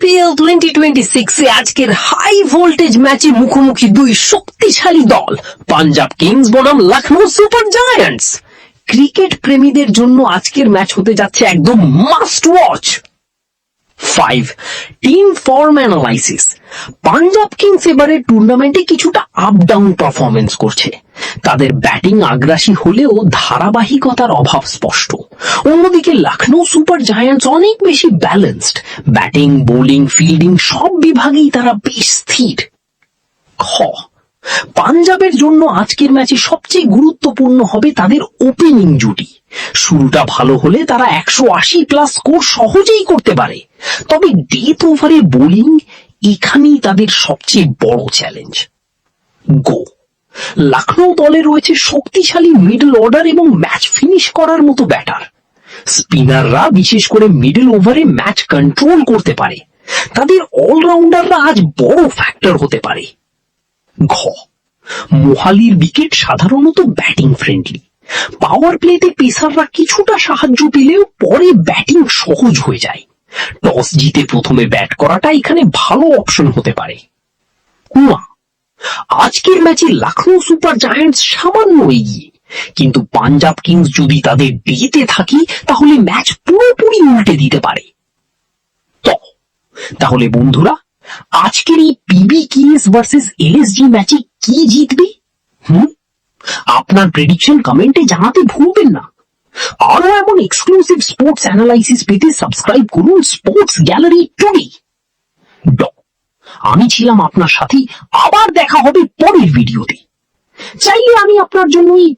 IPL 2026 এ আজকের high voltage ম্যাচে মুখোমুখি দুই শক্তিশালী দল পাঞ্জাব কিংস বনাম লখনৌ সুপার জায়ান্টস। ক্রিকেট প্রেমীদের জন্য আজকের ম্যাচ হতে যাচ্ছে একদম must watch. 5 team form analysis. Punjab Kings এবারে টুর্নামেন্টে কিছুটা আপ ডাউন পারফরমেন্স করছে। তাদের ব্যাটিং আগ্রাসী হলেও ধারাবাহিকতার অভাব স্পষ্ট। অন্যদিকে লখনৌ সুপার জায়ান্টস অনেক বেশি ব্যালেন্সড, ব্যাটিং বোলিং ফিল্ডিং সব বিভাগেই তারা বেশ স্থির। খ পাঞ্জাবের জন্য আজকের ম্যাচে সবচেয়ে গুরুত্বপূর্ণ হবে তাদের ওপেনিং জুটি। শুরুটা ভালো হলে তারা 180+ স্কোর সহজেই করতে পারে, তবে ডেথ ওভারে বোলিং এখানেই তাদের সবচেয়ে বড় চ্যালেঞ্জ। গো লখনৌ দলে রয়েছে শক্তিশালী মিডল অর্ডার এবং ম্যাচ ফিনিশ করার মতো ব্যাটার। স্পিনাররা বিশেষ করে মিডল ওভারে ম্যাচ কন্ট্রোল করতে পারে। তাদের অলরাউন্ডাররা আজ বড় ফ্যাক্টর হতে পারে। ঘ মোহালির উইকেট সাধারণত ব্যাটিং ফ্রেন্ডলি। পাওয়ার প্লেতে পেসাররা কিছুটা সাহায্য পেলেও পরে ব্যাটিং সহজ হয়ে যায়। টস জিতে প্রথমে ব্যাট করাটা এখানে ভালো অপশন হতে পারে। আজকের ম্যাচে লখনৌ সুপার জায়ান্টস সামান্য এগিয়ে, কিন্তু পাঞ্জাব কিংস যদি তাদের ডেতে থাকে তাহলে ম্যাচ পুরোপুরি উল্টে দিতে পারে। তাহলে বন্ধুরা, আজকের এই PBKS ভার্সেস LSG ম্যাচে কি জিতবে? আপনার প্রেডিকশন কমেন্টে জানাতে ভুলবেন না। আরো এমন এক্সক্লুসিভ স্পোর্টস অ্যানালাইসিস পেতে সাবস্ক্রাইব করুন স্পোর্টস গ্যালারি টুডে। আমি ছিলাম আপনার সাথে, আবার দেখা হবে পরের ভিডিওতে। চাইলে আমি আপনার জন্য এই